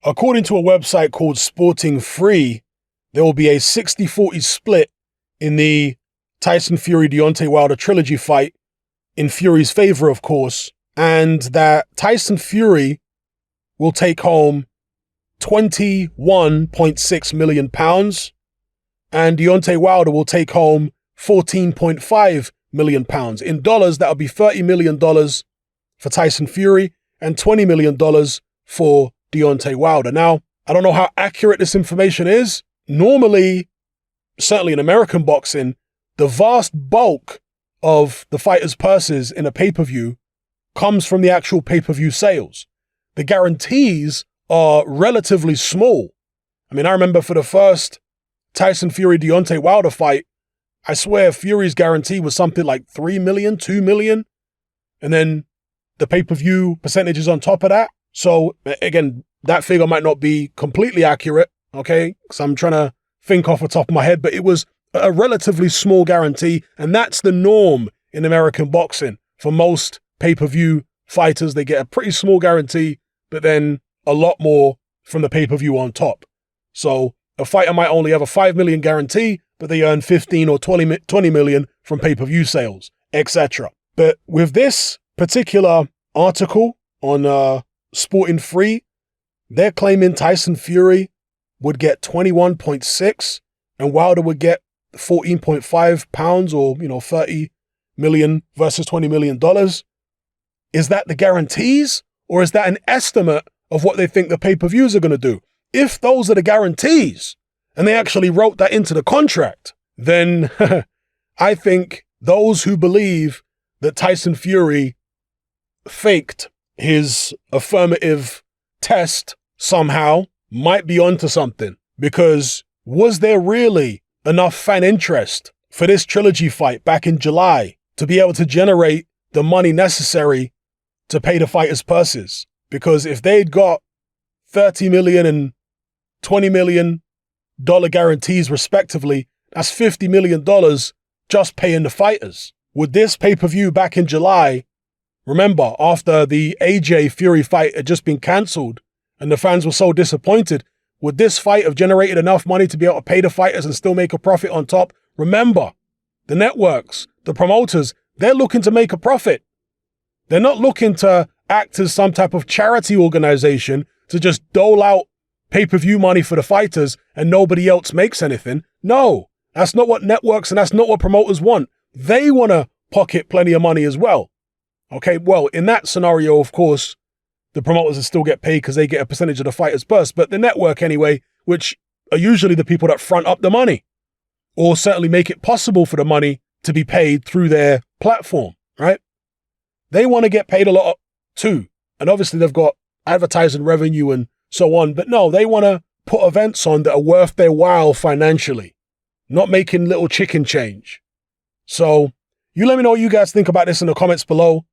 According to a website called Sporting Free, there will be a 60-40 split in the Tyson Fury Deontay Wilder trilogy fight in Fury's favor, of course, and that Tyson Fury will take home £21.6 million and Deontay Wilder will take home £14.5 million. In dollars, that would be $30 million for Tyson Fury and $20 million for Deontay Wilder. Now, I don't know how accurate this information is. Normally, certainly in American boxing, the vast bulk of the fighters' purses in a pay-per-view comes from the actual pay-per-view sales. The guarantees are relatively small. I mean, I remember for the first Tyson Fury Deontay Wilder fight, I swear Fury's guarantee was something like 3 million, 2 million. And then the pay-per-view percentages on top of that. So again, that figure might not be completely accurate, okay? Because I'm trying to think off the top of my head, but it was a relatively small guarantee. And that's the norm in American boxing. For most pay-per-view fighters, they get a pretty small guarantee, but then a lot more from the pay-per-view on top. So a fighter might only have a 5 million guarantee, but they earn 15 or 20 million from pay-per-view sales, etc. But with this particular article on Sporting Free, they're claiming Tyson Fury would get 21.6 and Wilder would get 14.5 pounds or, 30 million versus $20 million. Is that the guarantees or is that an estimate of what they think the pay-per-views are going to do? If those are the guarantees and they actually wrote that into the contract, then I think those who believe that Tyson Fury faked his affirmative test somehow might be onto something. Because was there really enough fan interest for this trilogy fight back in July to be able to generate the money necessary to pay the fighters' purses? Because if they'd got 30 million and $20 million guarantees respectively, that's $50 million just paying the fighters. Would this pay-per-view back in July, remember, after the AJ Fury fight had just been cancelled and the fans were so disappointed, would this fight have generated enough money to be able to pay the fighters and still make a profit on top? Remember, the networks, the promoters, they're looking to make a profit. They're not looking to act as some type of charity organization to just dole out pay-per-view money for the fighters and nobody else makes anything. No, that's not what networks and that's not what promoters want. They want to pocket plenty of money as well. Okay, well, in that scenario, of course, the promoters will still get paid because they get a percentage of the fighters' purse. But the network anyway, which are usually the people that front up the money or certainly make it possible for the money to be paid through their platform, right? They want to get paid a lot too. And obviously they've got advertising revenue and so on. But no, they want to put events on that are worth their while financially, not making little chicken change. So you let me know what you guys think about this in the comments below.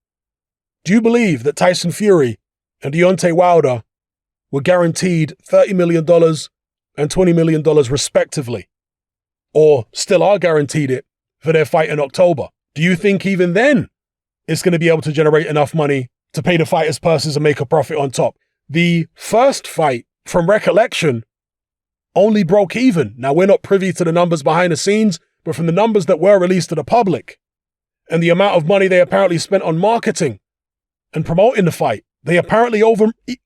Do you believe that Tyson Fury and Deontay Wilder were guaranteed $30 million and $20 million respectively, or still are guaranteed it for their fight in October? Do you think even then it's going to be able to generate enough money to pay the fighters' purses and make a profit on top? The first fight, from recollection, only broke even. Now, we're not privy to the numbers behind the scenes, but from the numbers that were released to the public and the amount of money they apparently spent on marketing and promoting the fight, they apparently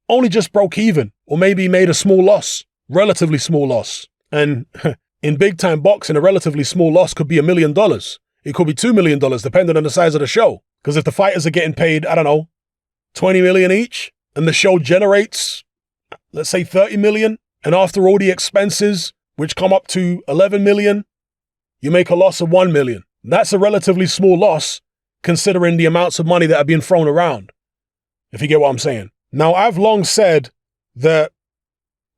only just broke even, or maybe made a small loss, relatively small loss. And in big time boxing, a relatively small loss could be $1 million. It could be $2 million, depending on the size of the show. Because if the fighters are getting paid, I don't know, 20 million each, and the show generates, let's say 30 million, and after all the expenses, which come up to 11 million, you make a loss of 1 million. That's a relatively small loss, considering the amounts of money that are being thrown around, if you get what I'm saying. Now, I've long said that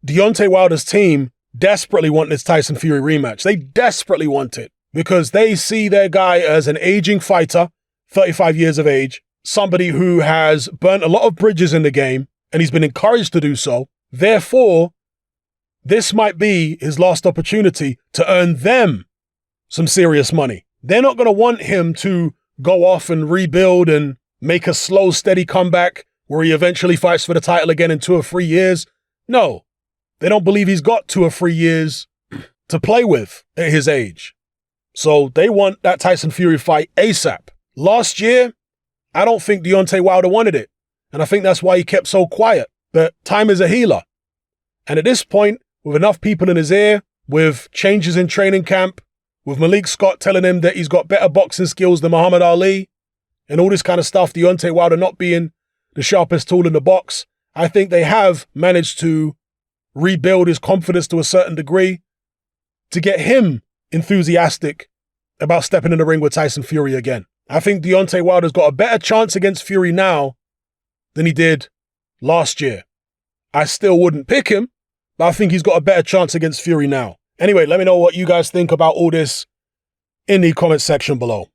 Deontay Wilder's team desperately want this Tyson Fury rematch. They desperately want it because they see their guy as an aging fighter, 35 years of age, somebody who has burnt a lot of bridges in the game, and he's been encouraged to do so. Therefore, this might be his last opportunity to earn them some serious money. They're not going to want him to go off and rebuild and make a slow, steady comeback where he eventually fights for the title again in 2 or 3 years. No, they don't believe he's got 2 or 3 years to play with at his age. So they want that Tyson Fury fight ASAP. Last year, I don't think Deontay Wilder wanted it. And I think that's why he kept so quiet. But time is a healer. And at this point, with enough people in his ear, with changes in training camp, with Malik Scott telling him that he's got better boxing skills than Muhammad Ali, and all this kind of stuff, Deontay Wilder not being the sharpest tool in the box, I think they have managed to rebuild his confidence to a certain degree to get him enthusiastic about stepping in the ring with Tyson Fury again. I think Deontay Wilder's got a better chance against Fury now than he did last year. I still wouldn't pick him, but I think he's got a better chance against Fury now. Anyway, let me know what you guys think about all this in the comment section below.